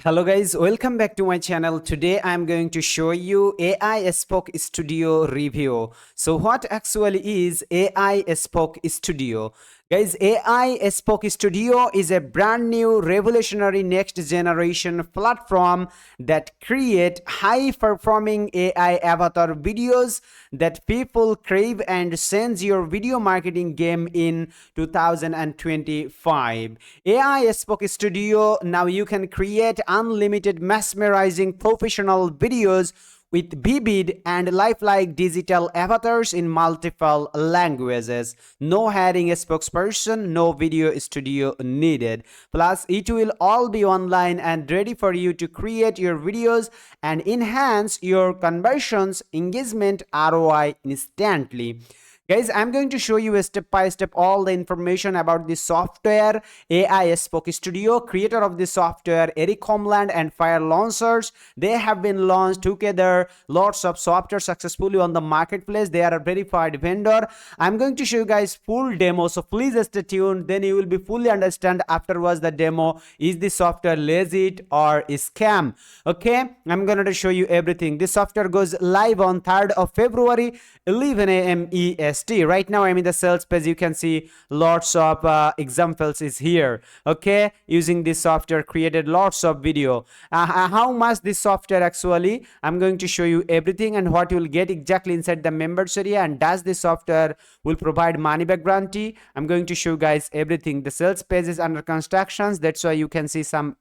Hello guys, welcome back to my channel. Today I'm going to show you AiSpokeStudio review. So what actually is AiSpokeStudio? Guys, AiSpokeStudio is a brand new revolutionary next generation platform that create high performing AI avatar videos that people crave and sends your video marketing game in 2025. AiSpokeStudio, now you can create unlimited mesmerizing professional videos with vivid and lifelike digital avatars in multiple languages. No hiring a spokesperson, no video studio needed. Plus, it will all be online and ready for you to create your videos and enhance your conversions, engagement, ROI instantly. Guys, I'm going to show you a step by step all the information about this software. AiSpokeStudio, creator of this software, Eric Homeland and Fire Launchers, they have been launched together lots of software successfully on the marketplace. They are a verified vendor. I'm going to show you guys full demo, so please stay tuned. Then you will be fully understand afterwards the demo. Is this software legit or a scam? Okay, I'm going to show you everything. This software goes live on 3rd of February, 11 a.m. EST. Right now I'm in the sales page. You can see lots of examples is here. Okay, using this software created lots of video. How much this software actually, I'm going to show you everything and what you will get exactly inside the members area, and does this software will provide money back guarantee. I'm going to show you guys everything. The sales page is under constructions, that's why you can see some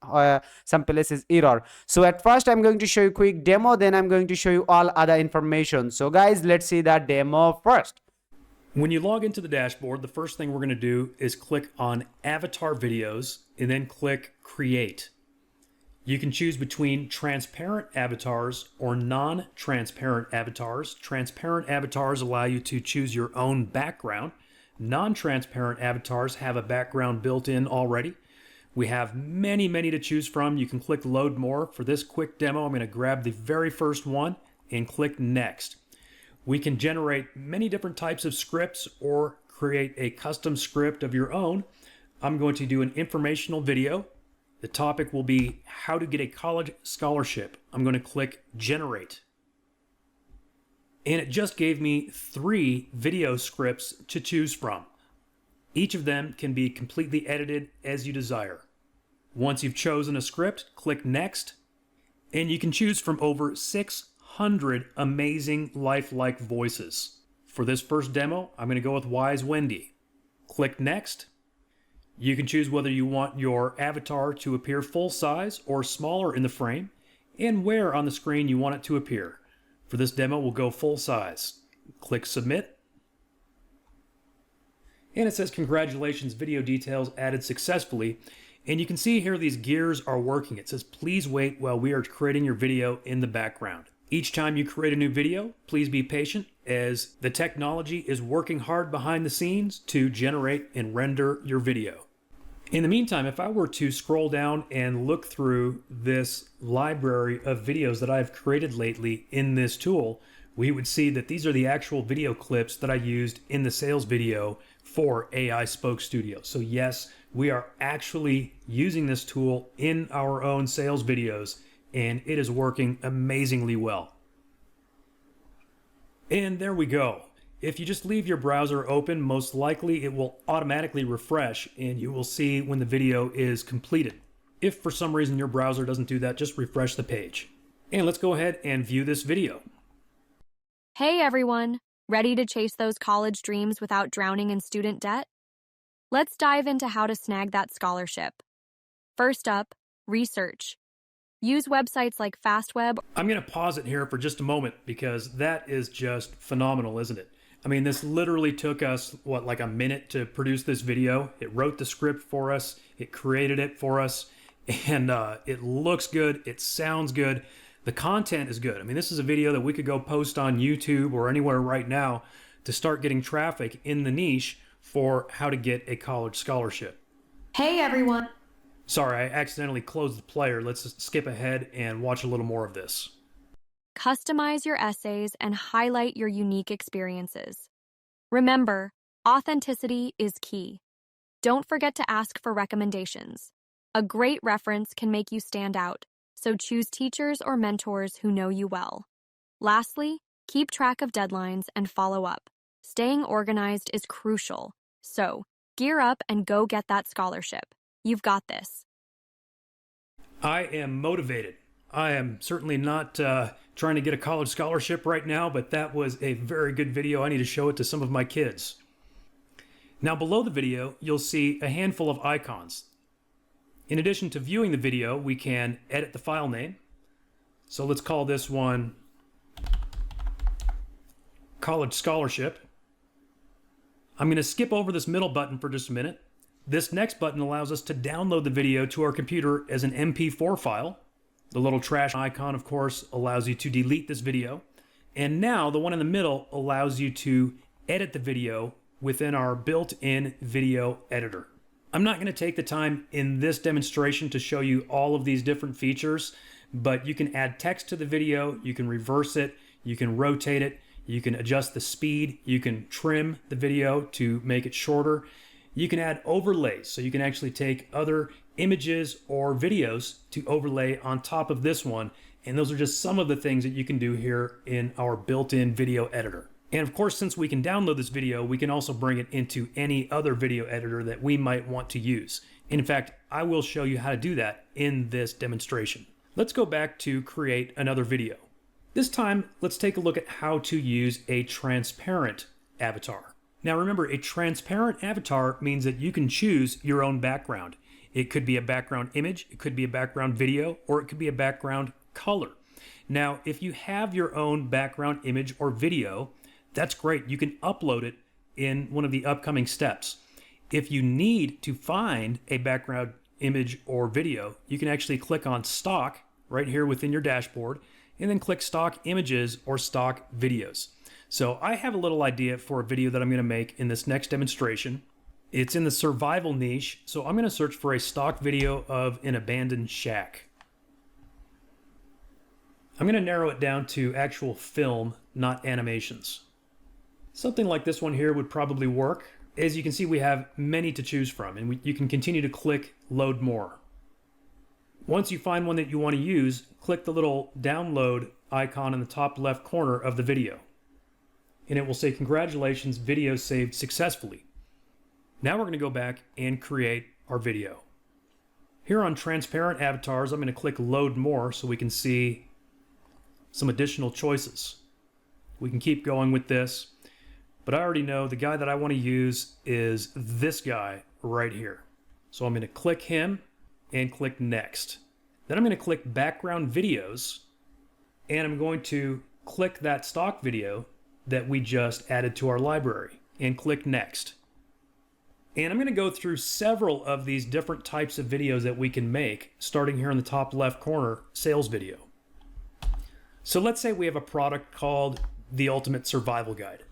places error. So at first I'm going to show you quick demo, then I'm going to show you all other information. So guys, let's see that demo first. When you log into the dashboard, the first thing we're going to do is click on Avatar Videos and then click Create. You can choose between transparent avatars or non-transparent avatars. Transparent avatars allow you to choose your own background. Non-transparent avatars have a background built in already. We have many to choose from. You can click Load More. For this quick demo, I'm going to grab the very first one and click Next. We can generate many different types of scripts or create a custom script of your own. I'm going to do an informational video. The topic will be how to get a college scholarship. I'm going to click Generate. And it just gave me 3 video scripts to choose from. Each of them can be completely edited as you desire. Once you've chosen a script, click Next, and you can choose from over 600 amazing lifelike voices. For this first demo, I'm going to go with Wise Wendy. Click Next. You can choose whether you want your avatar to appear full size or smaller in the frame, and where on the screen you want it to appear. For this demo, we'll go full size. Click Submit. And it says, congratulations, video details added successfully. And you can see here these gears are working. It says, please wait while we are creating your video in the background. Each time you create a new video, please be patient as the technology is working hard behind the scenes to generate and render your video. In the meantime, if I were to scroll down and look through this library of videos that I've created lately in this tool, we would see that these are the actual video clips that I used in the sales video for AiSpokeStudio. So yes, we are actually using this tool in our own sales videos, and it is working amazingly well. And there we go. If you just leave your browser open, most likely it will automatically refresh and you will see when the video is completed. If for some reason your browser doesn't do that, just refresh the page. And let's go ahead and view this video. Hey everyone, ready to chase those college dreams without drowning in student debt? Let's dive into how to snag that scholarship. First up, research. Use websites like FastWeb. I'm going to pause it here for just a moment because that is just phenomenal, isn't it? I mean, this literally took us, like a minute to produce this video. It wrote the script for us, it created it for us, and it looks good, it sounds good, the content is good. I mean, this is a video that we could go post on YouTube or anywhere right now to start getting traffic in the niche for how to get a college scholarship. Hey everyone. Sorry, I accidentally closed the player. Let's skip ahead and watch a little more of this. Customize your essays and highlight your unique experiences. Remember, authenticity is key. Don't forget to ask for recommendations. A great reference can make you stand out, so choose teachers or mentors who know you well. Lastly, keep track of deadlines and follow up. Staying organized is crucial, so gear up and go get that scholarship. You've got this. I am motivated. I am certainly not trying to get a college scholarship right now, but that was a very good video. I need to show it to some of my kids. Now below the video, you'll see a handful of icons. In addition to viewing the video, we can edit the file name. So let's call this one College Scholarship. I'm going to skip over this middle button for just a minute. This next button allows us to download the video to our computer as an MP4 file. The little trash icon, of course, allows you to delete this video. And now the one in the middle allows you to edit the video within our built-in video editor. I'm not going to take the time in this demonstration to show you all of these different features, but you can add text to the video, you can reverse it, you can rotate it, you can adjust the speed, you can trim the video to make it shorter. You can add overlays, so you can actually take other images or videos to overlay on top of this one, and those are just some of the things that you can do here in our built-in video editor. And of course, since we can download this video, we can also bring it into any other video editor that we might want to use. In fact, I will show you how to do that in this demonstration. Let's go back to create another video. This time, let's take a look at how to use a transparent avatar. Now remember, a transparent avatar means that you can choose your own background. It could be a background image, it could be a background video, or it could be a background color. Now, if you have your own background image or video, that's great. You can upload it in one of the upcoming steps. If you need to find a background image or video, you can actually click on stock right here within your dashboard, and then click stock images or stock videos. So I have a little idea for a video that I'm going to make in this next demonstration. It's in the survival niche, so I'm going to search for a stock video of an abandoned shack. I'm going to narrow it down to actual film, not animations. Something like this one here would probably work. As you can see, we have many to choose from, and you can continue to click load more. Once you find one that you want to use, click the little download icon in the top left corner of the video. And it will say, congratulations, video saved successfully. Now we're going to go back and create our video. Here on transparent avatars, I'm going to click load more so we can see some additional choices. We can keep going with this, but I already know the guy that I want to use is this guy right here. So I'm going to click him and click next. Then I'm going to click background videos, and I'm going to click that stock video that we just added to our library and click next. And I'm going to go through several of these different types of videos that we can make, starting here in the top left corner, sales video. So let's say we have a product called The Ultimate Survival Guide.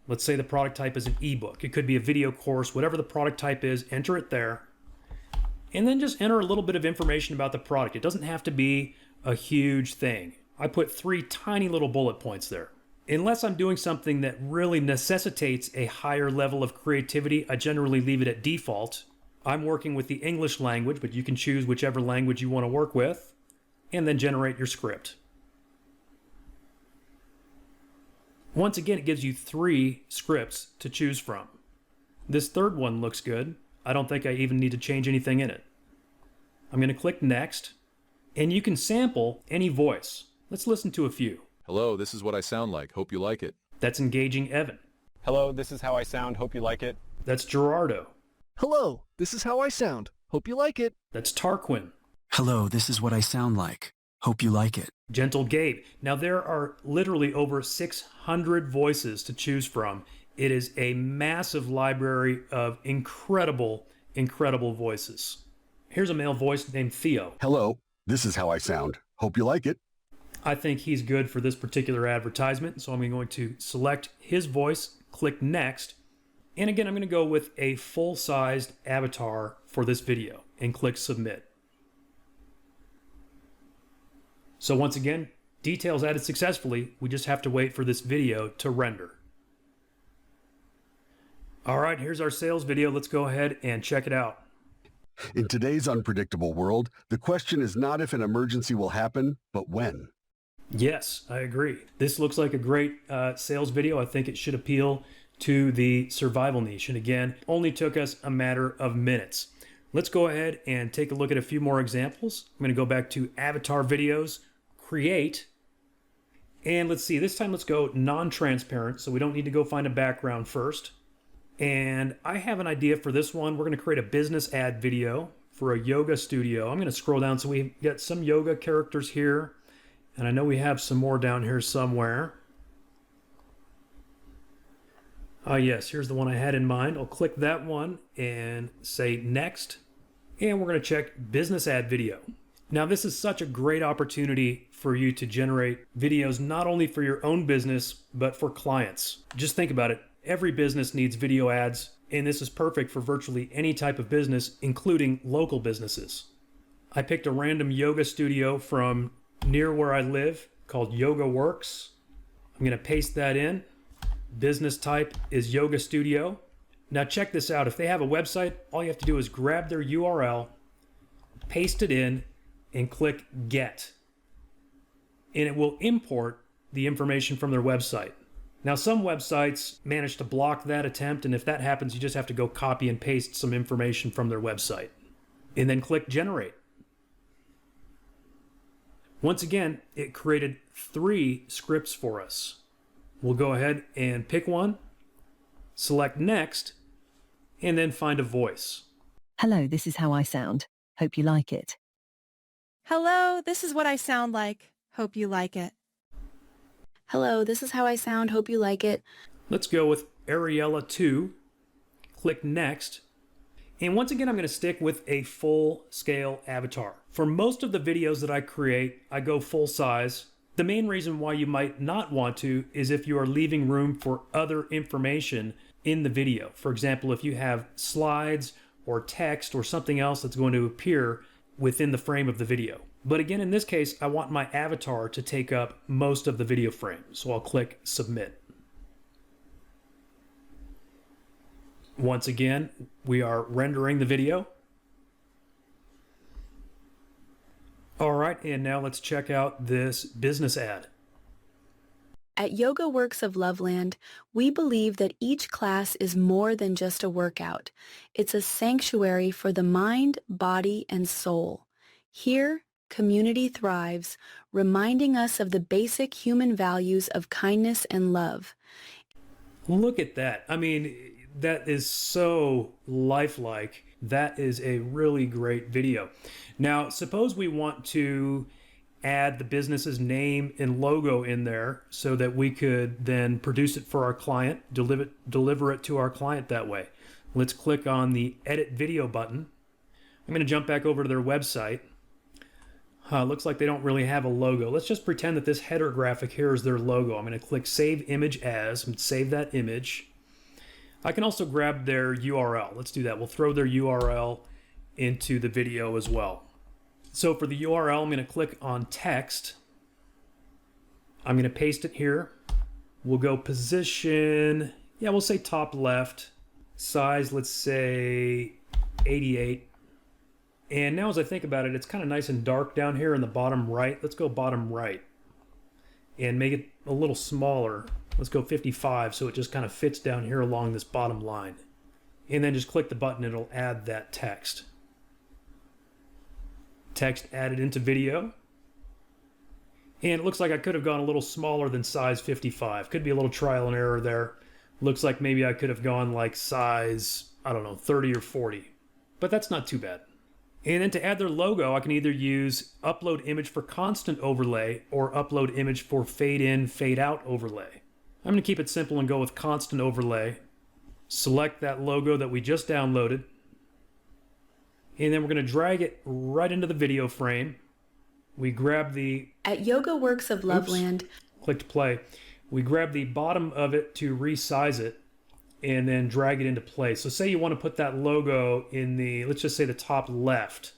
Let's say the product type is an ebook. It could be a video course, whatever the product type is, enter it there. And then just enter a little bit of information about the product. It doesn't have to be a huge thing. I put 3 tiny little bullet points there. Unless I'm doing something that really necessitates a higher level of creativity, I generally leave it at default. I'm working with the English language, but you can choose whichever language you want to work with, and then generate your script. Once again, it gives you 3 scripts to choose from. This third one looks good. I don't think I even need to change anything in it. I'm going to click next, and you can sample any voice. Let's listen to a few. Hello, this is what I sound like. Hope you like it. That's 𝐁𝐢𝐫𝐿. Hello, this is how I sound. Hope you like it. That's 𝗓𝗏𝗏. Hello, this is how I sound. Hope you like it. That's 𝗓𝗏𝗏. Hello, this is what I sound like. Hope you like it. 𝗕𝘂𝐺𝐫𝐵. Now there are literally over 600 voices to choose from. It is a massive library of incredible voices. Here's a male voice named Theo. Hello, this is how I sound. Hope you like it. I think he's good for this particular advertisement, so I'm going to select his voice, click next, and again I'm going to go with a full-sized avatar for this video and click submit. So once again, details added successfully. We just have to wait for this video to render. All right, here's our sales video. Let's go ahead and check it out. In today's unpredictable world, the question is not if an emergency will happen, but when. Yes, I agree. This looks like a great sales video. I think it should appeal to the survival niche. And again, only took us a matter of minutes. Let's go ahead and take a look at a few more examples. I'm going to go back to avatar videos, create, and let's see, this time let's go non-transparent, so we don't need to go find a background first. And I have an idea for this one. We're going to create a business ad video for a yoga studio. I'm going to scroll down so we get some yoga characters here. And I know we have some more down here somewhere. Yes, here's the one I had in mind. I'll click that one and say next. And we're going to check business ad video. Now, this is such a great opportunity for you to generate videos not only for your own business, but for clients. Just think about it. Every business needs video ads, and this is perfect for virtually any type of business, including local businesses. I picked a random yoga studio from near where I live called Yoga Works. I'm going to paste that in. Business type is Yoga Studio. Now check this out. If they have a website, all you have to do is grab their URL, paste it in, and click Get. And it will import the information from their website. Now some websites manage to block that attempt, and if that happens, you just have to go copy and paste some information from their website. And then click Generate. Once again, it created 3 scripts for us. We'll go ahead and pick one, select Next, and then find a voice. Hello, this is how I sound. Hope you like it. Hello, this is what I sound like. Hope you like it. Hello, this is how I sound. Hope you like it. Let's go with Ariella 2. Click Next. And once again, I'm going to stick with a full-scale avatar. For most of the videos that I create, I go full size. The main reason why you might not want to is if you are leaving room for other information in the video. For example, if you have slides or text or something else that's going to appear within the frame of the video. But again, in this case, I want my avatar to take up most of the video frame. So I'll click Submit. Once again, we are rendering the video. All right, and now let's check out this business ad. At Yoga Works of Loveland, we believe that each class is more than just a workout. It's a sanctuary for the mind, body, and soul. Here, community thrives, reminding us of the basic human values of kindness and love. Look at that. I mean, that is so lifelike. That is a really great video. Now, suppose we want to add the business's name and logo in there so that we could then produce it for our client, deliver it to our client that way. Let's click on the Edit Video button. I'm going to jump back over to their website. Looks like they don't really have a logo. Let's just pretend that this header graphic here is their logo. I'm going to click Save Image As and save that image. I can also grab their URL. Let's do that. We'll throw their URL into the video as well. So for the URL, I'm going to click on text. I'm going to paste it here. We'll go position, we'll say top left. Size, let's say 88. And now as I think about it, it's kind of nice and dark down here in the bottom right. Let's go bottom right and make it a little smaller. Let's go 55 so it just kind of fits down here along this bottom line. And then just click the button, it'll add that text. Text added into video. And it looks like I could have gone a little smaller than size 55. Could be a little trial and error there. Looks like maybe I could have gone like size, 30 or 40. But that's not too bad. And then to add their logo, I can either use upload image for constant overlay or upload image for fade in, fade out overlay. I'm going to keep it simple and go with constant overlay. Select that logo that we just downloaded. And then we're going to drag it right into the video frame. We grab the... At Yoga Works of Loveland. Click to play. We grab the bottom of it to resize it and then drag it into place. So say you want to put that logo in the, let's just say the top left.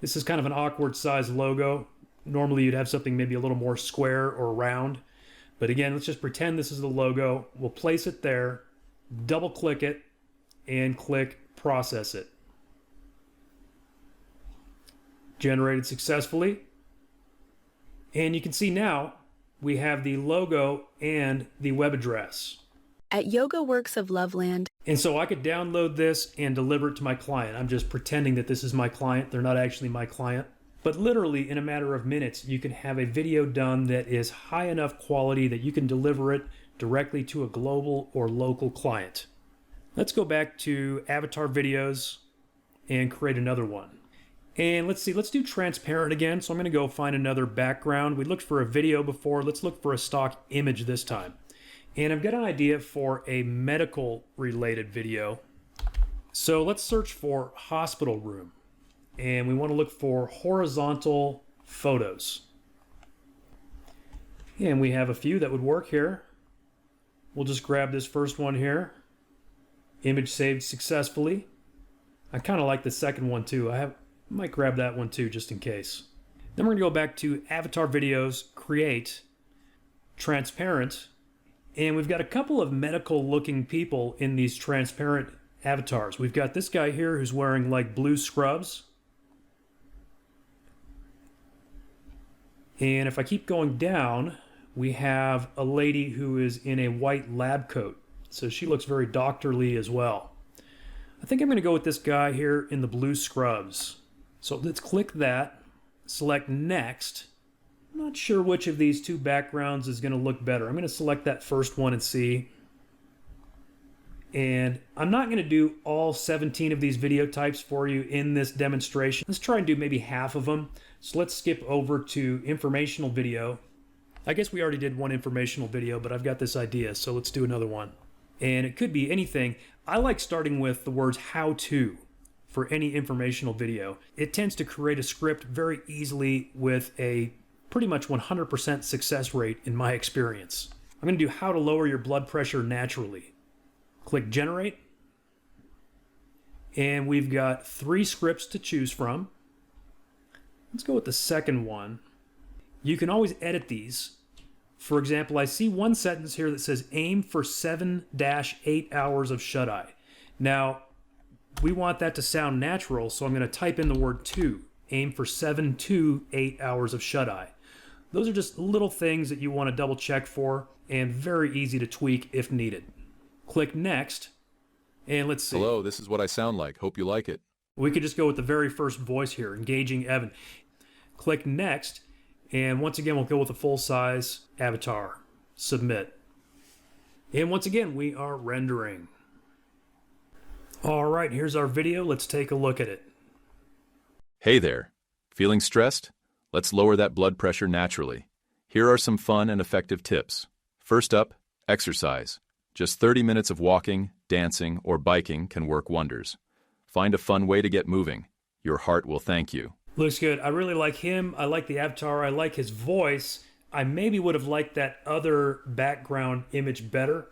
This is kind of an awkward size logo. Normally you'd have something maybe a little more square or round. But again, let's just pretend this is the logo. We'll place it there, double click it, and click process it. Generated successfully. And you can see now we have the logo and the web address. At Yoga Works of Loveland. And so I could download this and deliver it to my client. I'm just pretending that this is my client. They're not actually my client. But literally in a matter of minutes, you can have a video done that is high enough quality that you can deliver it directly to a global or local client. Let's go back to avatar videos and create another one. And let's see, let's do transparent again. So I'm going to go find another background. We looked for a video before. Let's look for a stock image this time. And I've got an idea for a medical related video. So let's search for hospital room. And we want to look for horizontal photos. And we have a few that would work here. We'll just grab this first one here. Image saved successfully. I kind of like the second one too. I might grab that one too just in case. Then we're going to go back to avatar videos, create, transparent. And we've got a couple of medical looking people in these transparent avatars. We've got this guy here who's wearing like blue scrubs. And if I keep going down, we have a lady who is in a white lab coat. So she looks very doctorly as well. I think I'm going to go with this guy here in the blue scrubs. So let's click that, select next. I'm not sure which of these two backgrounds is going to look better. I'm going to select that first one and see. And I'm not going to do all 17 of these video types for you in this demonstration. Let's try and do maybe half of them. So let's skip over to informational video. I guess we already did one informational video, but I've got this idea, so let's do another one. And it could be anything. I like starting with the words how to for any informational video. It tends to create a script very easily with a pretty much 100% success rate in my experience. I'm going to do how to lower your blood pressure naturally. Click generate. And we've got 3 scripts to choose from. Let's go with the second one. You can always edit these. For example, I see one sentence here that says aim for 7-8 hours of shut-eye. Now, we want that to sound natural, so I'm going to type in the word to. Aim for 7 to 8 hours of shut-eye. Those are just little things that you want to double check for and very easy to tweak if needed. Click next, and let's see. Hello, this is what I sound like. Hope you like it. We could just go with the very first voice here, engaging Evan. Click next, and once again, we'll go with a full-size avatar. Submit. And once again, we are rendering. All right, here's our video. Let's take a look at it. Hey there. Feeling stressed? Let's lower that blood pressure naturally. Here are some fun and effective tips. First up, exercise. Just 30 minutes of walking, dancing, or biking can work wonders. Find a fun way to get moving. Your heart will thank you. Looks good. I really like him. I like the avatar. I like his voice. I maybe would have liked that other background image better.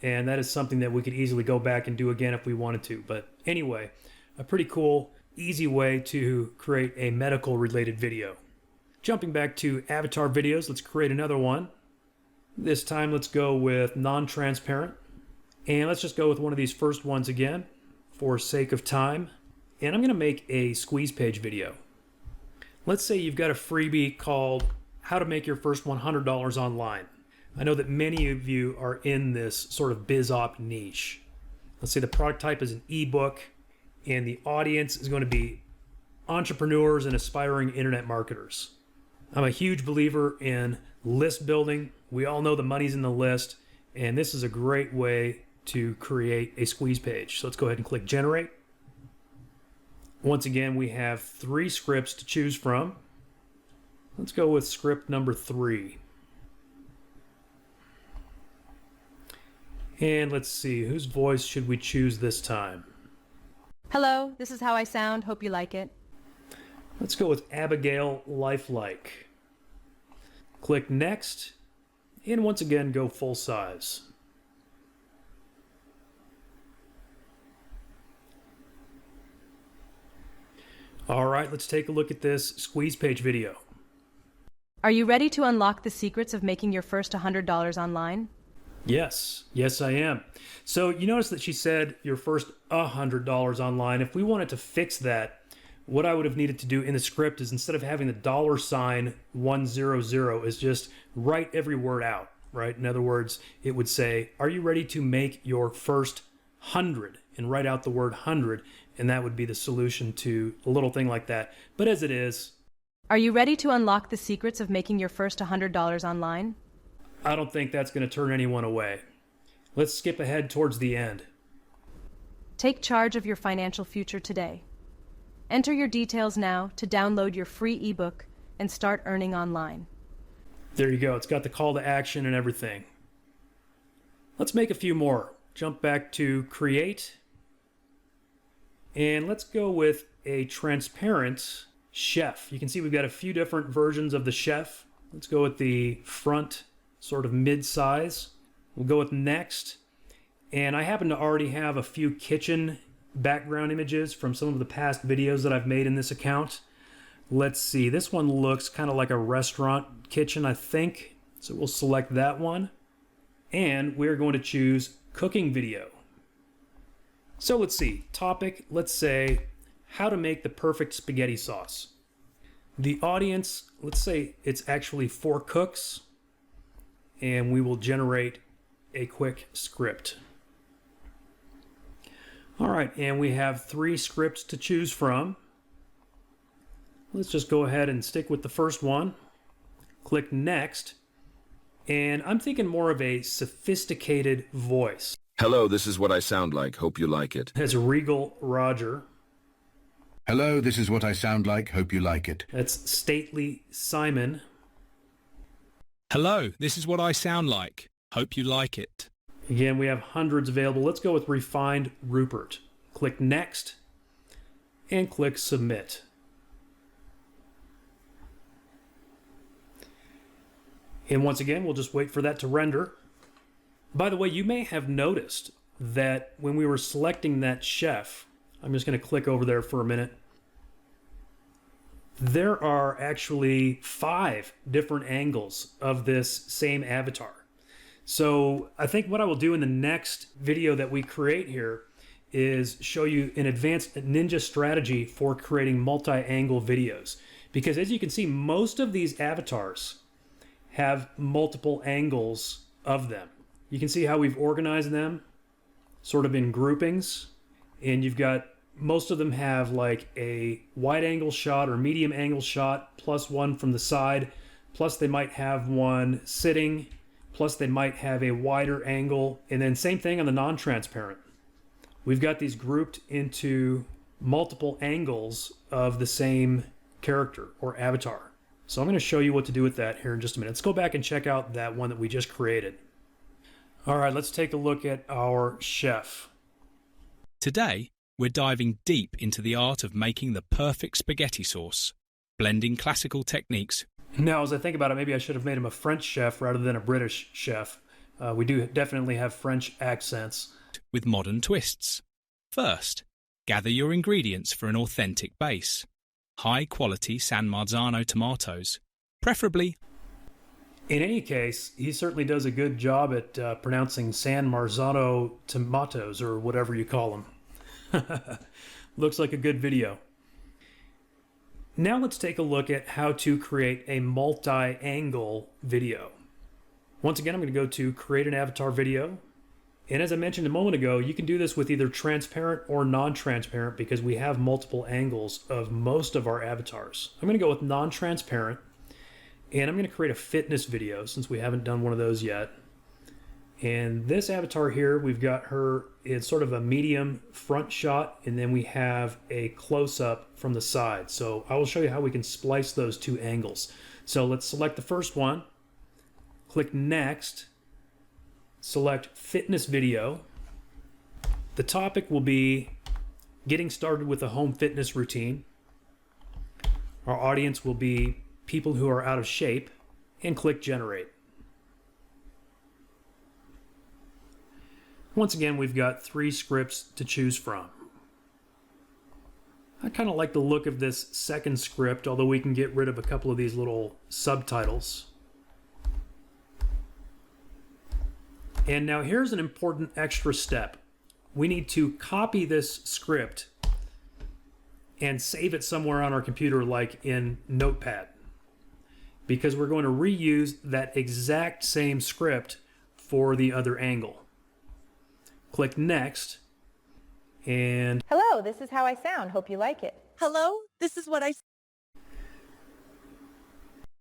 And that is something that we could easily go back and do again if we wanted to. But anyway, a pretty cool, easy way to create a medical related video. Jumping back to avatar videos, let's create another one. This time let's go with non-transparent. And let's just go with one of these first ones again for sake of time. And I'm going to make a squeeze page video. Let's say you've got a freebie called How to Make Your First $100 Online. I know that many of you are in this sort of biz op niche. Let's say the product type is an ebook and the audience is going to be entrepreneurs and aspiring internet marketers. I'm a huge believer in list building. We all know the money's in the list, and this is a great way to create a squeeze page. So let's go ahead and click generate. Once again, we have 3 scripts to choose from. Let's go with script number 3. And let's see, whose voice should we choose this time? Hello, this is how I sound. Hope you like it. Let's go with Abigail Lifelike. Click next, and once again, go full size. All right, let's take a look at this squeeze page video. Are you ready to unlock the secrets of making your first $100 online? Yes, I am. So you notice that she said your first $100 online. If we wanted to fix that, what I would have needed to do in the script is instead of having the $100 is just write every word out, right? In other words, it would say, are you ready to make your first 100? And write out the word 100, and that would be the solution to a little thing like that. But as it is, Are you ready to unlock the secrets of making your first $100 online? I don't think that's going to turn anyone away. Let's skip ahead towards the end. Take charge of your financial future today. Enter your details now to download your free ebook and start earning online. There you go. It's got the call to action and everything. Let's make a few more. Jump back to Create. And let's go with a transparent chef. You can see we've got a few different versions of the chef. Let's go with the front, sort of mid-size. We'll go with next. And I happen to already have a few kitchen background images from some of the past videos that I've made in this account. Let's see, this one looks kind of like a restaurant kitchen, I think. So we'll select that one. And we're going to choose cooking video. So let's see, topic, let's say how to make the perfect spaghetti sauce. The audience, let's say it's actually 4 cooks, and we will generate a quick script. All right, and we have 3 scripts to choose from. Let's just go ahead and stick with the first one. Click next, and I'm thinking more of a sophisticated voice. Hello, this is what I sound like. Hope you like it. Has Regal Roger. Hello, this is what I sound like. Hope you like it. That's Stately Simon. Hello, this is what I sound like. Hope you like it. Again, we have hundreds available. Let's go with Refined Rupert. Click Next and click Submit. And once again, we'll just wait for that to render. By the way, you may have noticed that when we were selecting that chef, I'm just going to click over there for a minute. There are actually 5 different angles of this same avatar. So I think what I will do in the next video that we create here is show you an advanced ninja strategy for creating multi-angle videos. Because as you can see, most of these avatars have multiple angles of them. You can see how we've organized them sort of in groupings, and you've got most of them have like a wide angle shot or medium angle shot plus one from the side, plus they might have one sitting, plus they might have a wider angle, and then same thing on the non-transparent. We've got these grouped into multiple angles of the same character or avatar. So I'm going to show you what to do with that here in just a minute. Let's go back and check out that one that we just created. All right, let's take a look at our chef. Today, we're diving deep into the art of making the perfect spaghetti sauce, blending classical techniques. Now, as I think about it, maybe I should have made him a French chef rather than a British chef. We do definitely have French accents. With modern twists. First, gather your ingredients for an authentic base. High-quality San Marzano tomatoes, preferably. In any case, he certainly does a good job at pronouncing San Marzano tomatoes, or whatever you call them. Looks like a good video. Now let's take a look at how to create a multi-angle video. Once again, I'm going to go to Create an Avatar Video. And as I mentioned a moment ago, you can do this with either transparent or non-transparent because we have multiple angles of most of our avatars. I'm going to go with non-transparent, and I'm going to create a fitness video since we haven't done one of those yet. And this avatar here, we've got her in sort of a medium front shot, and then we have a close-up from the side. So I will show you how we can splice those 2 angles. So let's select the first one, click Next, select Fitness Video. The topic will be getting started with a home fitness routine. Our audience will be people who are out of shape, and click Generate. Once again, we've got 3 scripts to choose from. I kind of like the look of this second script, although we can get rid of a couple of these little subtitles. And now here's an important extra step. We need to copy this script and save it somewhere on our computer, like in Notepad, because we're going to reuse that exact same script for the other angle. Click Next, and hello, this is how I sound. Hope you like it. Hello, this is what I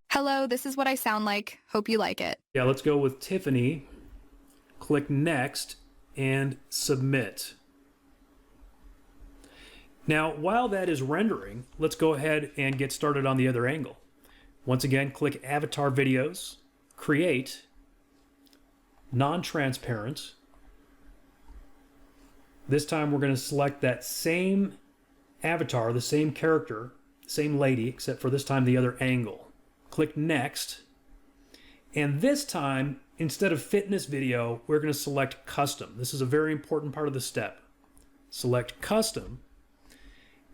Hello, this is what I sound like. Hope you like it. yeah, let's go with Tiffany. Click Next and Submit. Now, while that is rendering, let's go ahead and get started on the other angle. Once again, click Avatar Videos, Create, Non-Transparent. This time we're going to select that same avatar, the same character, same lady, except for this time the other angle. Click Next. And this time, instead of fitness video, we're going to select Custom. This is a very important part of the step. Select Custom.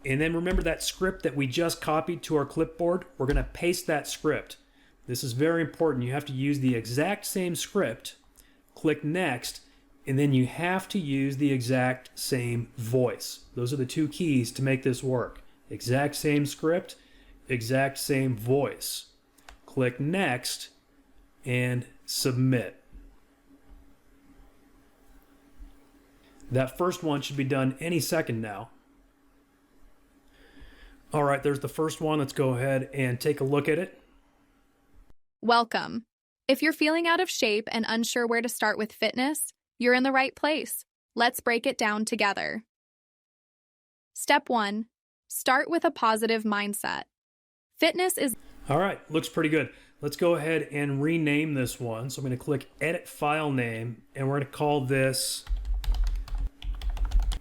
And then remember that script that we just copied to our clipboard? We're going to paste that script. This is very important. You have to use the exact same script. Click Next. And then you have to use the exact same voice. Those are the two keys to make this work. Exact same script, exact same voice. Click Next and Submit. That first one should be done any second now. All right, there's the first one. Let's go ahead and take a look at it. Welcome. If you're feeling out of shape and unsure where to start with fitness, you're in the right place. Let's break it down together. Step 1. Start with a positive mindset. Fitness is... All right, looks pretty good. Let's go ahead and rename this one. So I'm going to click Edit File Name, and we're going to call this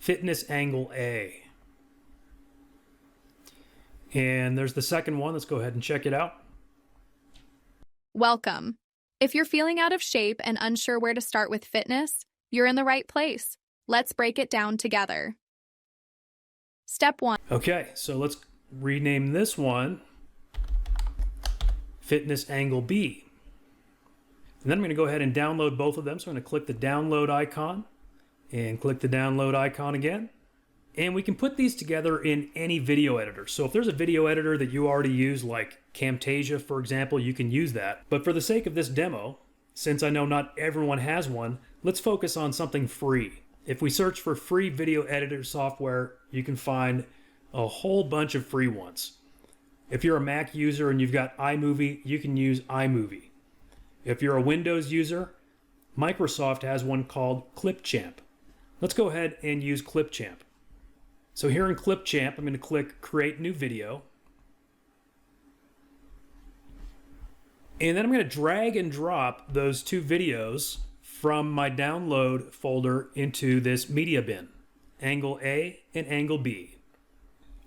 Fitness Angle A. And there's the second one. Let's go ahead and check it out. Welcome. If you're feeling out of shape and unsure where to start with fitness, you're in the right place. Let's break it down together. Step 1. Okay, so let's rename this one Fitness Angle B. And then I'm going to go ahead and download both of them. So I'm going to click the download icon and click the download icon again. And we can put these together in any video editor. So if there's a video editor that you already use, like Camtasia, for example, you can use that. But for the sake of this demo, since I know not everyone has one, let's focus on something free. If we search for free video editor software, you can find a whole bunch of free ones. If you're a Mac user and you've got iMovie, you can use iMovie. If you're a Windows user, Microsoft has one called Clipchamp. Let's go ahead and use Clipchamp. So here in Clipchamp, I'm going to click Create New Video. And then I'm going to drag and drop those two videos from my download folder into this media bin, Angle A and Angle B.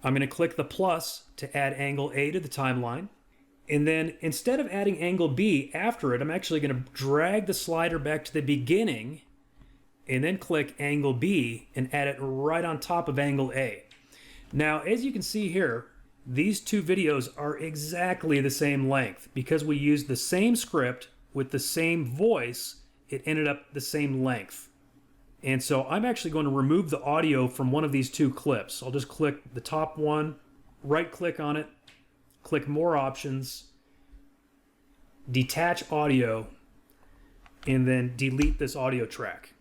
I'm going to click the plus to add Angle A to the timeline. And then instead of adding Angle B after it, I'm actually going to drag the slider back to the beginning and then click Angle B and add it right on top of Angle A. Now, as you can see here, these two videos are exactly the same length. Because we used the same script with the same voice, it ended up the same length. And so I'm actually going to remove the audio from one of these two clips. I'll just click the top one, right click on it, click More Options, Detach Audio, and then delete this audio track.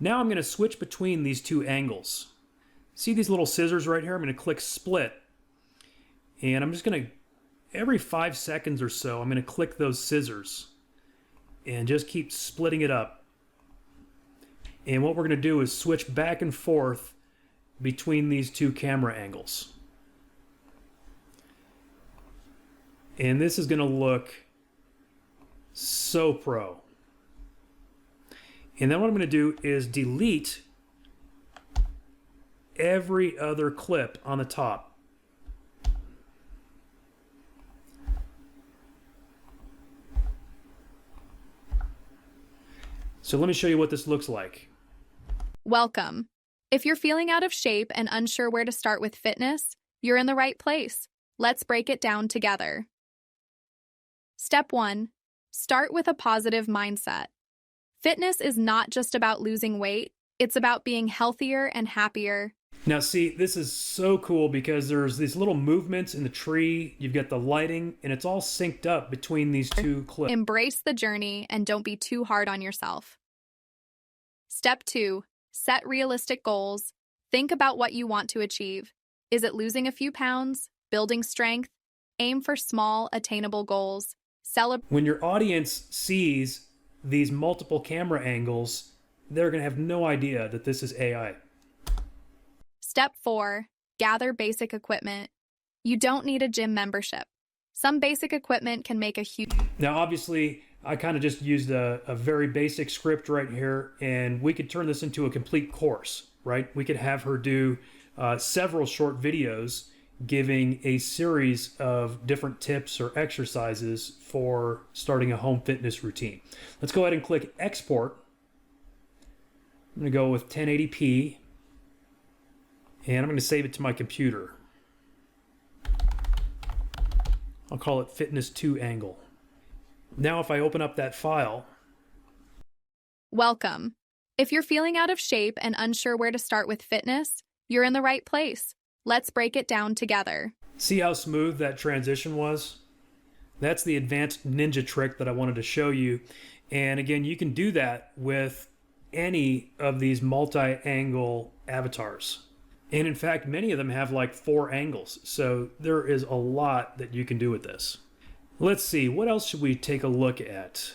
Now I'm going to switch between these two angles. See these little scissors right here? I'm going to click Split. And I'm just going to, every 5 seconds or so, I'm going to click those scissors and just keep splitting it up. And what we're going to do is switch back and forth between these two camera angles. And this is going to look so pro. And then what I'm going to do is delete every other clip on the top. So let me show you what this looks like. Welcome. If you're feeling out of shape and unsure where to start with fitness, you're in the right place. Let's break it down together. Step 1. Start with a positive mindset. Fitness is not just about losing weight, it's about being healthier and happier. Now see, this is so cool because there's these little movements in the tree, you've got the lighting, and it's all synced up between these two clips. Embrace the journey and don't be too hard on yourself. Step 2. Set realistic goals. Think about what you want to achieve. Is it losing a few pounds? Building strength? Aim for small, attainable goals. When your audience sees these multiple camera angles, they're going to have no idea that this is AI. Step 4. Gather basic equipment. You don't need a gym membership. Some basic equipment can make a huge... Now, obviously, I kind of just used a very basic script right here, and we could turn this into a complete course, right? We could have her do several short videos giving a series of different tips or exercises for starting a home fitness routine. Let's go ahead and click Export. I'm going to go with 1080p. And I'm going to save it to my computer. I'll call it Fitness 2 Angle. Now if I open up that file... Welcome. If you're feeling out of shape and unsure where to start with fitness, you're in the right place. Let's break it down together. See how smooth that transition was? That's the advanced ninja trick that I wanted to show you. And again, you can do that with any of these multi-angle avatars. And in fact, many of them have like 4 angles. So there is a lot that you can do with this. Let's see, what else should we take a look at?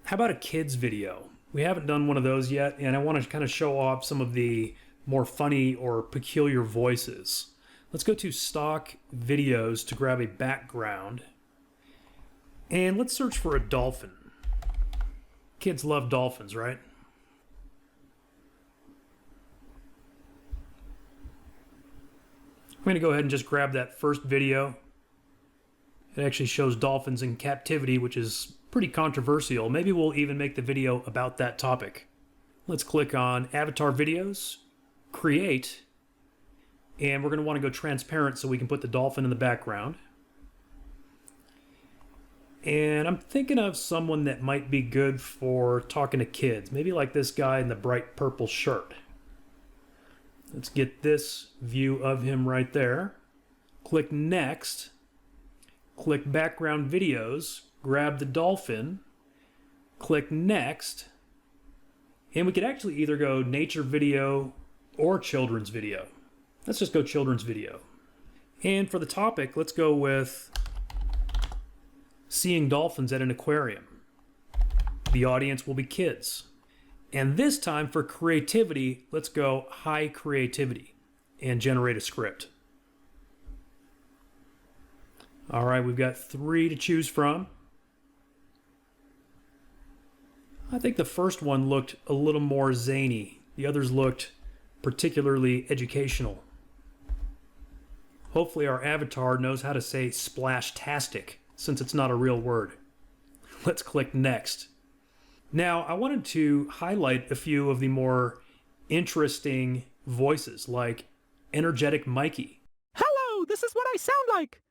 How about a kids video? We haven't done one of those yet, and I want to kind of show off some of the more funny or peculiar voices. Let's go to stock videos to grab a background. And let's search for a dolphin. Kids love dolphins, right? I'm going to go ahead and just grab that first video. It actually shows dolphins in captivity, which is pretty controversial. Maybe we'll even make the video about that topic. Let's click on Avatar Videos, Create, and we're going to want to go transparent so we can put the dolphin in the background. And I'm thinking of someone that might be good for talking to kids. Maybe like this guy in the bright purple shirt. Let's get this view of him right there. Click Next. Click Background Videos. Grab the dolphin. Click Next. And we could actually either go nature video or children's video. Let's just go children's video. And for the topic, let's go with seeing dolphins at an aquarium. The audience will be kids. And this time for creativity, let's go high creativity and generate a script. All right, we've got 3 to choose from. I think the first one looked a little more zany. The others looked particularly educational. Hopefully our avatar knows how to say splashtastic, since it's not a real word. Let's click Next. Now, I wanted to highlight a few of the more interesting voices, like Energetic Mikey. Hello, this is what I sound like.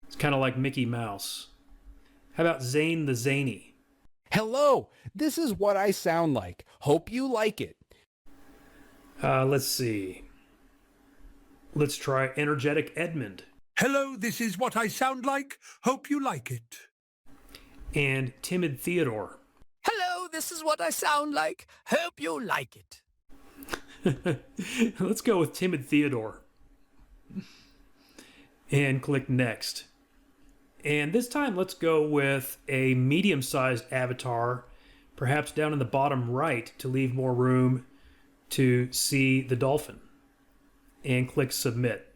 It's kind of like Mickey Mouse. How about Zane the Zany? Hello, this is what I sound like. Hope you like it. Let's see. Let's try Energetic Edmund. Hello, this is what I sound like. Hope you like it. And Timid Theodore. Hello, this is what I sound like. Hope you like it. Let's go with Timid Theodore. And click Next. And this time, let's go with a medium-sized avatar, perhaps down in the bottom right to leave more room to see the dolphin. And click Submit.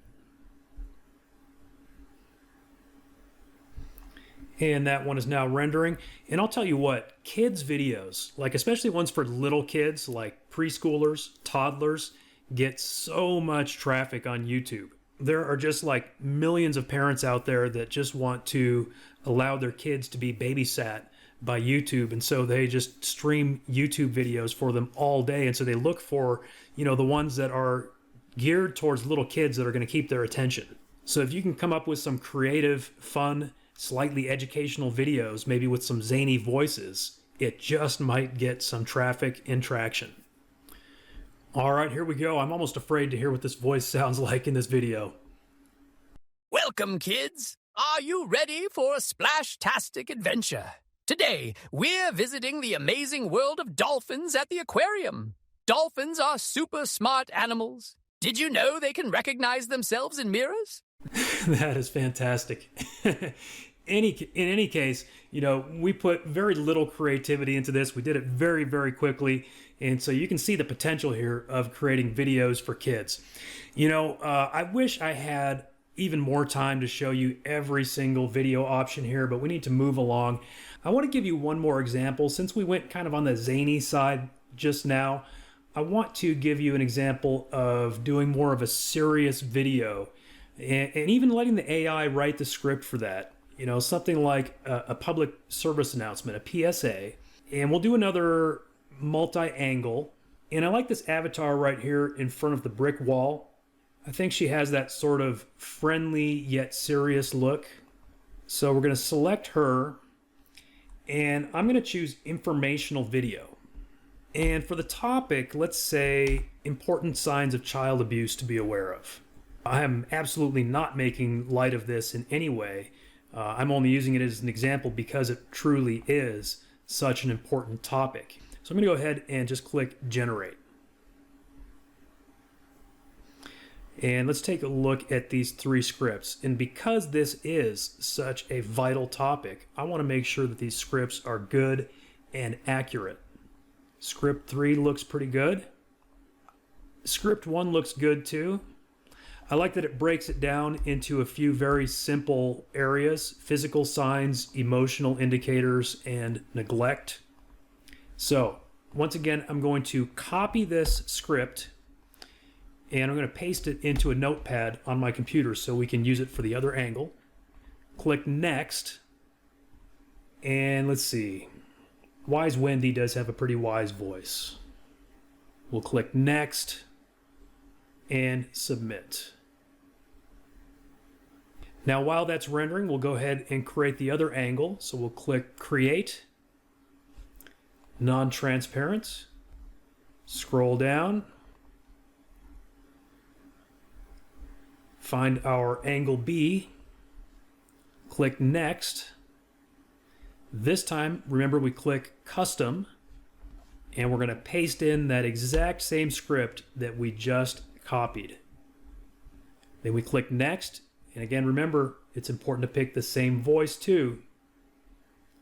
And that one is now rendering. And I'll tell you what, kids' videos, like especially ones for little kids, like preschoolers, toddlers, get so much traffic on YouTube. There are just like millions of parents out there that just want to allow their kids to be babysat by YouTube. And so they just stream YouTube videos for them all day. And so they look for, you know, the ones that are geared towards little kids that are going to keep their attention. So if you can come up with some creative, fun, slightly educational videos, maybe with some zany voices, it just might get some traffic and traction. All right, here we go. I'm almost afraid to hear what this voice sounds like in this video. Welcome, kids. Are you ready for a splash-tastic adventure? Today, we're visiting the amazing world of dolphins at the aquarium. Dolphins are super smart animals. Did you know they can recognize themselves in mirrors? That is fantastic. In any case, you know, we put very little creativity into this. We did it very, very quickly. And so you can see the potential here of creating videos for kids. You know, I wish I had even more time to show you every single video option here, but we need to move along. I want to give you one more example. Since we went kind of on the zany side just now, I want to give you an example of doing more of a serious video and even letting the AI write the script for that. You know, something like a public service announcement, a PSA. And we'll do another multi-angle. And I like this avatar right here in front of the brick wall. I think she has that sort of friendly yet serious look. So we're going to select her. And I'm going to choose informational video. And for the topic, let's say important signs of child abuse to be aware of. I am absolutely not making light of this in any way. I'm only using it as an example because it truly is such an important topic. So I'm going to go ahead and just click generate. And let's take a look at these three scripts. And because this is such a vital topic, I want to make sure that these scripts are good and accurate. Script 3 looks pretty good. Script 1 looks good too. I like that it breaks it down into a few very simple areas: physical signs, emotional indicators, and neglect. So once again, I'm going to copy this script and I'm going to paste it into a notepad on my computer so we can use it for the other angle. Click next. And let's see. Wise Wendy does have a pretty wise voice. We'll click next and submit. Now, while that's rendering, we'll go ahead and create the other angle. So we'll click Create, Non-Transparent, scroll down, find our angle B, click Next. This time, remember, we click Custom, and we're going to paste in that exact same script that we just copied. Then we click Next. And again, remember, it's important to pick the same voice too.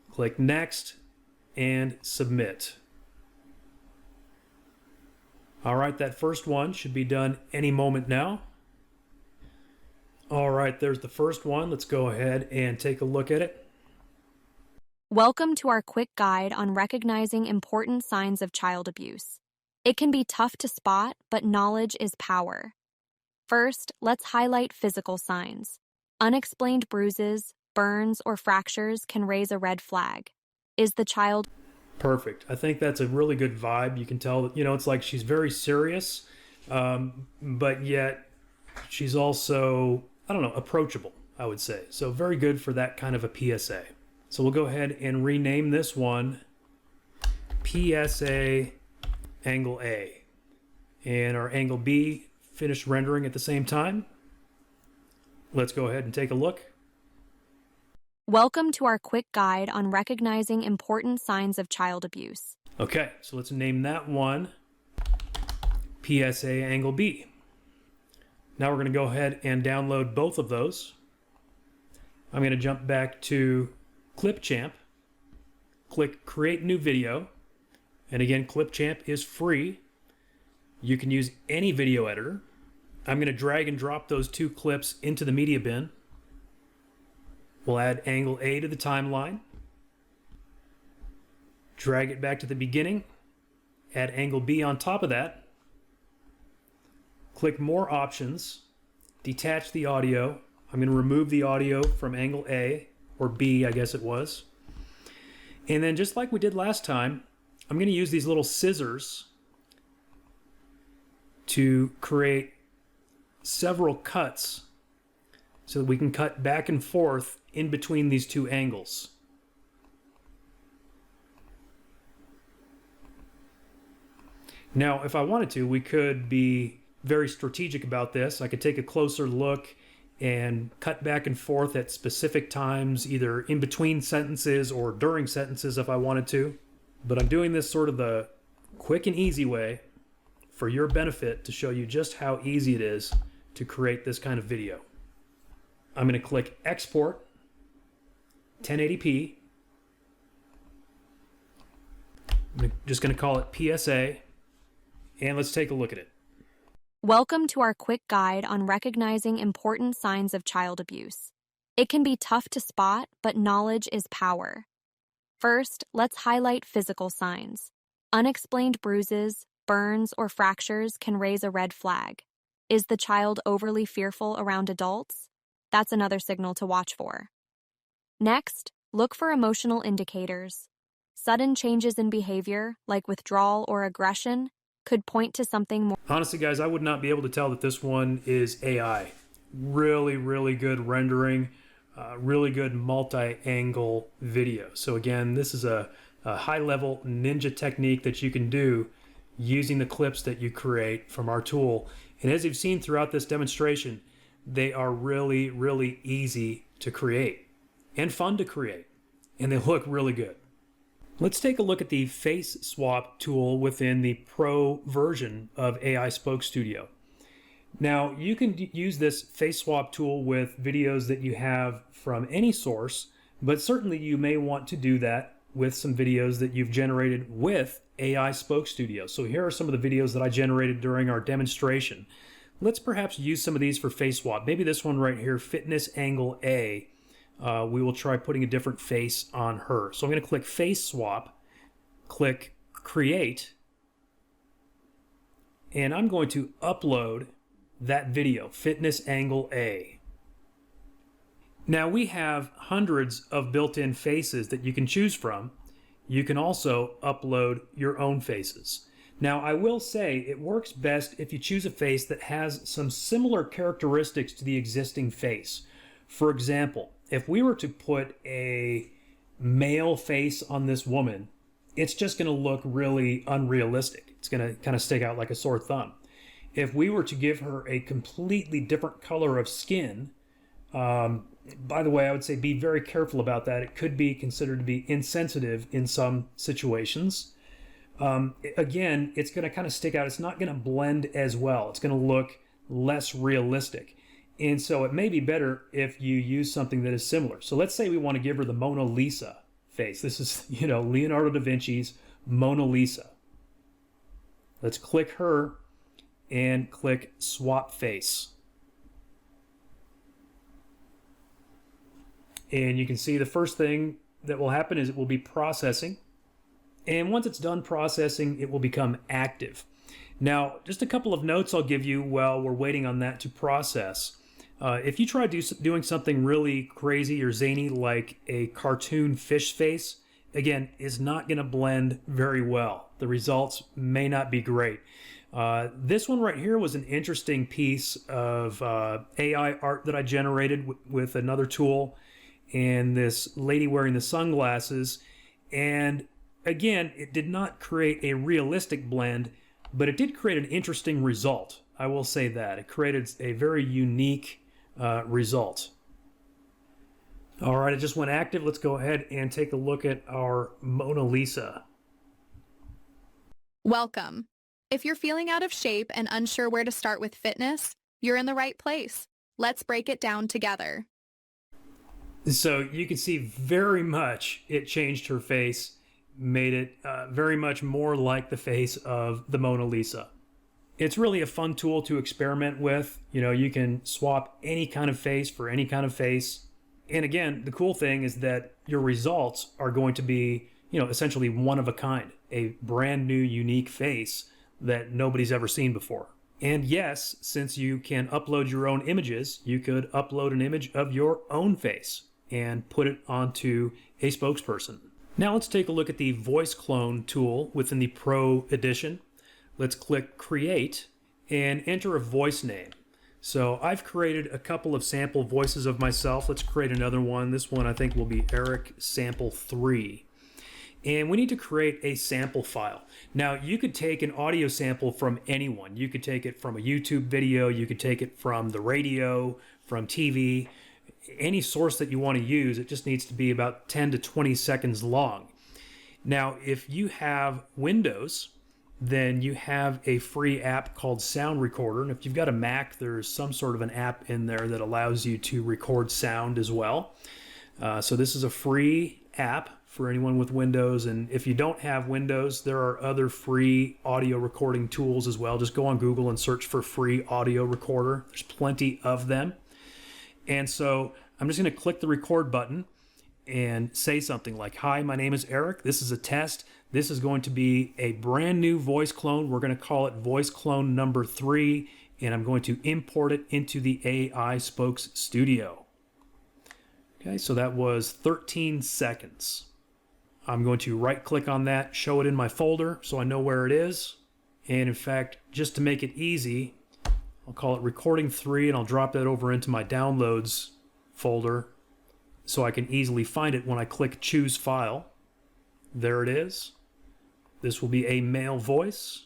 Click Next and Submit. All right, that first one should be done any moment now. All right, there's the first one. Let's go ahead and take a look at it. Welcome to our quick guide on recognizing important signs of child abuse. It can be tough to spot, but knowledge is power. First, let's highlight physical signs. Unexplained bruises, burns, or fractures can raise a red flag. Is the child... Perfect. I think that's a really good vibe. You can tell that, you know, it's like she's very serious, but yet she's also, I don't know, approachable, I would say. So very good for that kind of a PSA. So we'll go ahead and rename this one PSA Angle A. And our Angle B finished rendering at the same time. Let's go ahead and take a look. Welcome to our quick guide on recognizing important signs of child abuse. Okay, so let's name that one PSA Angle B. Now we're going to go ahead and download both of those. I'm going to jump back to Clipchamp, click Create New Video, and again, Clipchamp is free. You can use any video editor. I'm going to drag and drop those two clips into the media bin. We'll add Angle A to the timeline, drag it back to the beginning, add Angle B on top of that, click More Options, detach the audio. I'm going to remove the audio from Angle A, or B, I guess it was. And then just like we did last time, I'm going to use these little scissors to create several cuts so that we can cut back and forth in between these two angles. Now, if I wanted to, we could be very strategic about this. I could take a closer look and cut back and forth at specific times, either in between sentences or during sentences if I wanted to. But I'm doing this sort of the quick and easy way for your benefit to show you just how easy it is to create this kind of video. I'm going to click Export 1080p. I'm just going to call it PSA, and let's take a look at it. Welcome to our quick guide on recognizing important signs of child abuse. It can be tough to spot, but knowledge is power. First, let's highlight physical signs. Unexplained bruises, burns, or fractures can raise a red flag. Is the child overly fearful around adults? That's another signal to watch for. Next, look for emotional indicators. Sudden changes in behavior, like withdrawal or aggression, could point to something more. Honestly, guys, I would not be able to tell that this one is AI. Really, really good rendering, really good multi-angle video. So again, this is a high-level ninja technique that you can do using the clips that you create from our tool. And as you've seen throughout this demonstration, they are really, really easy to create and fun to create. And they look really good. Let's take a look at the face swap tool within the Pro version of AiSpokeStudio. Now, you can use this face swap tool with videos that you have from any source, but certainly you may want to do that with some videos that you've generated with AiSpokeStudio. So here are some of the videos that I generated during our demonstration. Let's perhaps use some of these for face swap. Maybe this one right here, Fitness Angle A. We will try putting a different face on her. So I'm going to click Face Swap, click Create, and I'm going to upload that video, Fitness Angle A. Now we have hundreds of built-in faces that you can choose from. You can also upload your own faces. Now I will say it works best if you choose a face that has some similar characteristics to the existing face. For example, if we were to put a male face on this woman, it's just going to look really unrealistic. It's going to kind of stick out like a sore thumb. If we were to give her a completely different color of skin, by the way, I would say be very careful about that. It could be considered to be insensitive in some situations. Again, it's going to kind of stick out. It's not going to blend as well. It's going to look less realistic. And so it may be better if you use something that is similar. So let's say we want to give her the Mona Lisa face. This is, Leonardo da Vinci's Mona Lisa. Let's click her and click Swap Face. And you can see the first thing that will happen is it will be processing. And once it's done processing, it will become active. Now, just a couple of notes I'll give you while we're waiting on that to process. If you try doing something really crazy or zany like a cartoon fish face, again, is not going to blend very well. The results may not be great. This one right here was an interesting piece of AI art that I generated with another tool, and this lady wearing the sunglasses. And again, it did not create a realistic blend, but it did create an interesting result. I will say that. It created a very unique result. All right, it just went active. Let's go ahead and take a look at our Mona Lisa. Welcome. If you're feeling out of shape and unsure where to start with fitness, you're in the right place. Let's break it down together. So you can see very much it changed her face, made it very much more like the face of the Mona Lisa. It's really a fun tool to experiment with. You can swap any kind of face for any kind of face. And again, the cool thing is that your results are going to be, essentially one of a kind, a brand new, unique face that nobody's ever seen before. And yes, since you can upload your own images, you could upload an image of your own face and put it onto a spokesperson. Now let's take a look at the voice clone tool within the Pro edition. Let's click Create and enter a voice name. So I've created a couple of sample voices of myself. Let's create another one. This one I think will be Eric Sample 3. And we need to create a sample file. Now, you could take an audio sample from anyone. You could take it from a YouTube video, you could take it from the radio, from TV, any source that you want to use. It just needs to be about 10 to 20 seconds long. Now, if you have Windows, then you have a free app called Sound Recorder. And if you've got a Mac, there's some sort of an app in there that allows you to record sound as well. So this is a free app for anyone with Windows. And if you don't have Windows, there are other free audio recording tools as well. Just go on Google and search for free audio recorder. There's plenty of them. And so I'm just going to click the record button and say something like, "Hi, my name is Eric. This is a test. This is going to be a brand new voice clone. We're going to call it voice clone number 3, and I'm going to import it into the AiSpokeStudio." Okay, so that was 13 seconds. I'm going to right click on that, show it in my folder so I know where it is. And in fact, just to make it easy, I'll call it recording 3 and I'll drop that over into my downloads folder so I can easily find it when I click choose file. There it is. This will be a male voice.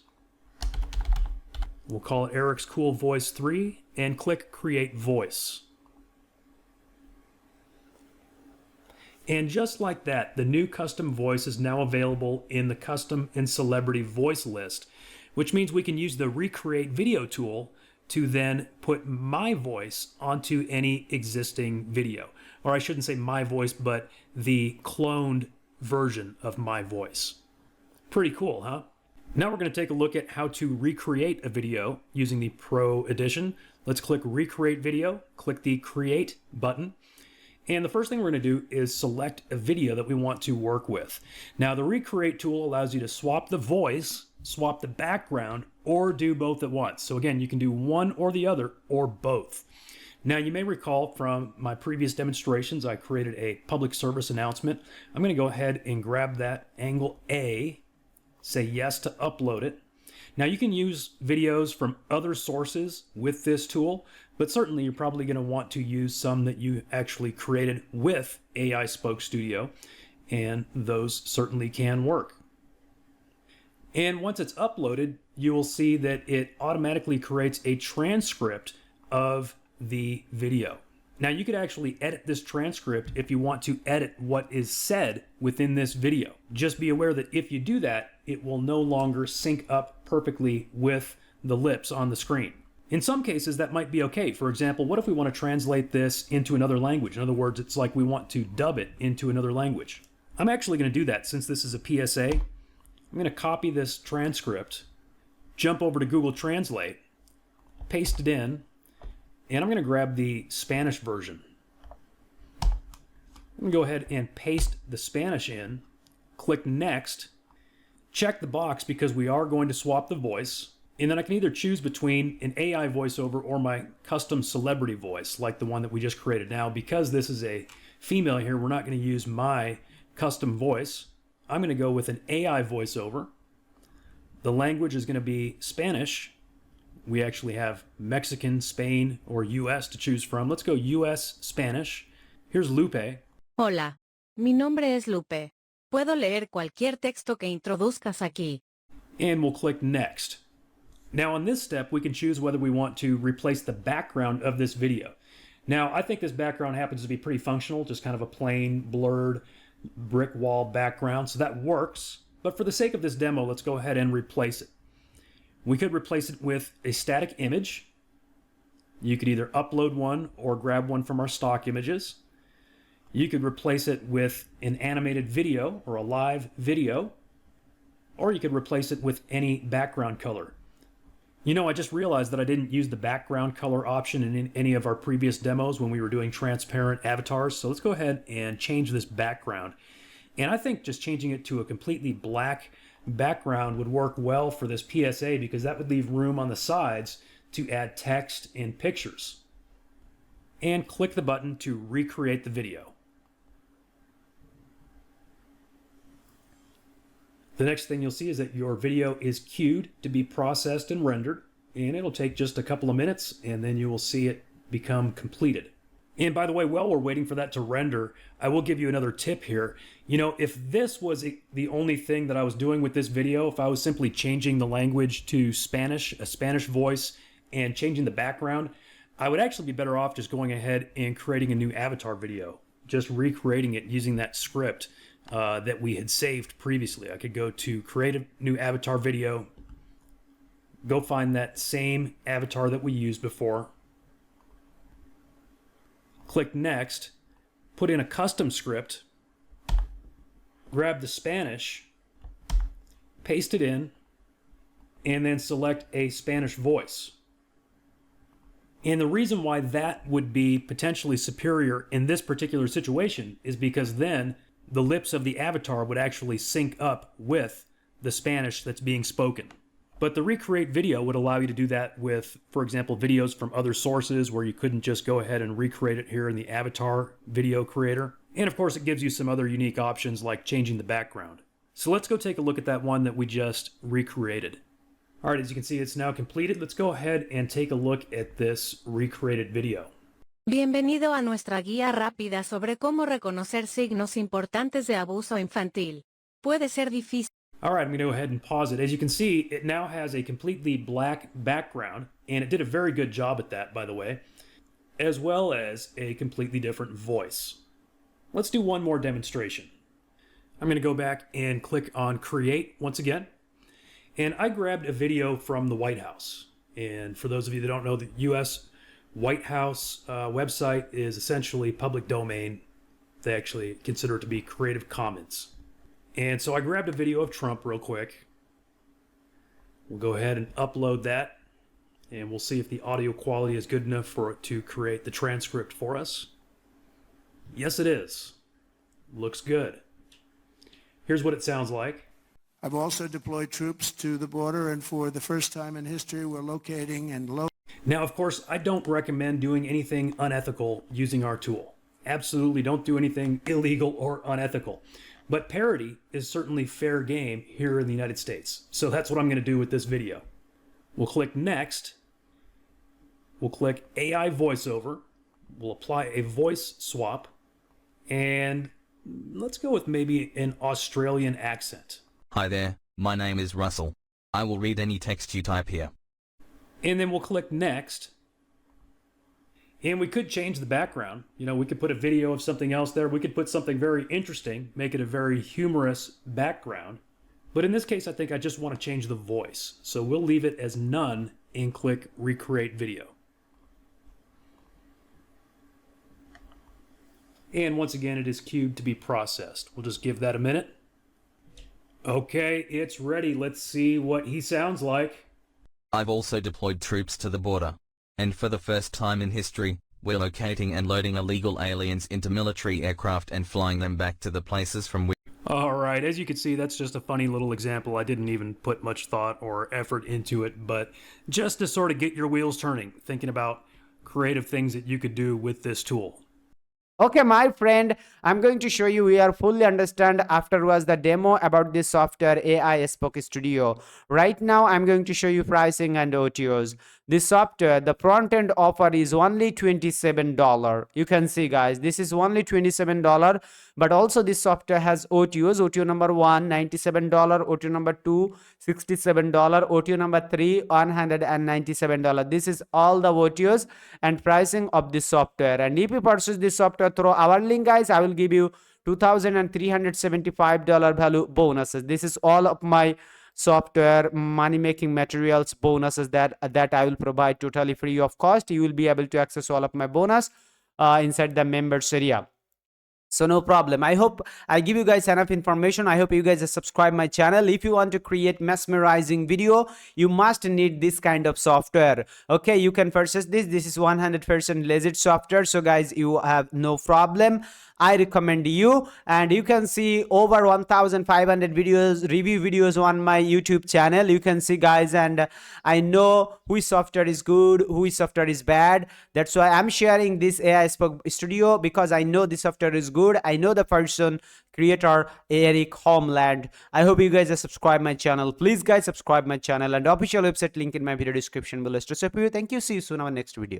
We'll call it Eric's Cool Voice 3 and click create voice. And just like that, the new custom voice is now available in the custom and celebrity voice list, which means we can use the recreate video tool to then put my voice onto any existing video. Or I shouldn't say my voice, but the cloned version of my voice. Pretty cool, huh? Now we're going to take a look at how to recreate a video using the Pro Edition. Let's click Recreate Video, click the Create button. And the first thing we're going to do is select a video that we want to work with. Now, the Recreate tool allows you to swap the voice, swap the background, or do both at once. So again, you can do one or the other, or both. Now, you may recall from my previous demonstrations, I created a public service announcement. I'm going to go ahead and grab that angle A, say yes to upload it. Now, you can use videos from other sources with this tool, but certainly you're probably going to want to use some that you actually created with AiSpokeStudio, and those certainly can work. And once it's uploaded, you will see that it automatically creates a transcript of the video. Now, you could actually edit this transcript if you want to edit what is said within this video. Just be aware that if you do that, it will no longer sync up perfectly with the lips on the screen. In some cases, that might be okay. For example, what if we want to translate this into another language? In other words, it's like we want to dub it into another language. I'm actually going to do that since this is a PSA. I'm going to copy this transcript, jump over to Google Translate, paste it in, and I'm going to grab the Spanish version. I'm going to go ahead and paste the Spanish in, click Next, check the box because we are going to swap the voice, and then I can either choose between an AI voiceover or my custom celebrity voice, like the one that we just created. Now, because this is a female here, we're not going to use my custom voice. I'm going to go with an AI voiceover. The language is going to be Spanish. We actually have Mexican, Spain, or US to choose from. Let's go US Spanish. Here's Lupe. Hola, mi nombre es Lupe. Puedo leer cualquier texto que introduzcas aquí. And we'll click Next. Now on this step, we can choose whether we want to replace the background of this video. Now, I think this background happens to be pretty functional, just kind of a plain, blurred brick wall background, so that works. But for the sake of this demo, let's go ahead and replace it. We could replace it with a static image. You could either upload one or grab one from our stock images. You could replace it with an animated video or a live video, or you could replace it with any background color. You know, I just realized that I didn't use the background color option in any of our previous demos when we were doing transparent avatars. So let's go ahead and change this background. And I think just changing it to a completely black background would work well for this PSA because that would leave room on the sides to add text and pictures. And click the button to recreate the video. The next thing you'll see is that your video is queued to be processed and rendered, and it'll take just a couple of minutes, and then you will see it become completed. And by the way, while we're waiting for that to render, I will give you another tip here. You know, if this was the only thing that I was doing with this video, if I was simply changing the language to Spanish, a Spanish voice, and changing the background, I would actually be better off just going ahead and creating a new avatar video, just recreating it using that script that we had saved previously. I could go to create a new avatar video, go find that same avatar that we used before, click next, put in a custom script, grab the Spanish, paste it in, and then select a Spanish voice. And the reason why that would be potentially superior in this particular situation is because then the lips of the avatar would actually sync up with the Spanish that's being spoken. But the recreate video would allow you to do that with, for example, videos from other sources where you couldn't just go ahead and recreate it here in the avatar video creator. And of course, it gives you some other unique options like changing the background. So let's go take a look at that one that we just recreated. All right, as you can see, it's now completed. Let's go ahead and take a look at this recreated video. Bienvenido a nuestra guía rápida sobre cómo reconocer signos importantes de abuso infantil. Puede ser difícil. All right, I'm going to go ahead and pause it. As you can see, it now has a completely black background, and it did a very good job at that, by the way, as well as a completely different voice. Let's do one more demonstration. I'm going to go back and click on Create once again. And I grabbed a video from the White House. And for those of you that don't know, the U.S. White House website is essentially public domain. They actually consider it to be Creative Commons. And so I grabbed a video of Trump real quick. We'll go ahead and upload that. And we'll see if the audio quality is good enough for it to create the transcript for us. Yes, it is. Looks good. Here's what it sounds like. I've also deployed troops to the border, and for the first time in history, we're locating and Now, of course, I don't recommend doing anything unethical using our tool. Absolutely don't do anything illegal or unethical. But parody is certainly fair game here in the United States. So that's what I'm going to do with this video. We'll click Next. We'll click AI VoiceOver. We'll apply a voice swap. And let's go with maybe an Australian accent. Hi there, my name is Russell. I will read any text you type here. And then we'll click Next. And we could change the background. You know, we could put a video of something else there. We could put something very interesting, make it a very humorous background. But in this case, I think I just want to change the voice. So we'll leave it as none and click Recreate Video. And once again, it is queued to be processed. We'll just give that a minute. Okay, it's ready. Let's see what he sounds like. I've also deployed troops to the border. And for the first time in history, we're locating and loading illegal aliens into military aircraft and flying them back to the places from which... All right, as you can see, that's just a funny little example. I didn't even put much thought or effort into it, but just to sort of get your wheels turning, thinking about creative things that you could do with this tool. Okay, my friend, I'm going to show you we are fully understand afterwards the demo about this software AiSpokeStudio. Right now, I'm going to show you pricing and OTOs. This software, the front end offer is only $27. You can see, guys, this is only $27. But also this software has OTOs. OTO number 1, $97. OTO number 2, $67. OTO number 3, $197. This is all the OTOs and pricing of this software. And if you purchase this software through our link, guys, I will give you $2,375 value bonuses. This is all of my software money making materials bonuses that I will provide totally free of cost. You will be able to access all of my bonus inside the members area. So no problem. I hope I give you guys enough information. I hope you guys subscribe my channel. If you want to create mesmerizing video, you must need this kind of software. Okay, you can purchase this. This is 100% legit software. So guys, you have no problem. I recommend you, and you can see over 1,500 videos, review videos on my YouTube channel. You can see, guys, and I know which software is good, which software is bad. That's why I'm sharing this AiSpokeStudio, because I know this software is good. I know the person, creator, 𝐃𝐢𝐬𝐫𝐿. I hope you guys subscribe my channel. Please, guys, subscribe my channel and official website link in my video description below. So, thank you. See you soon on our next video.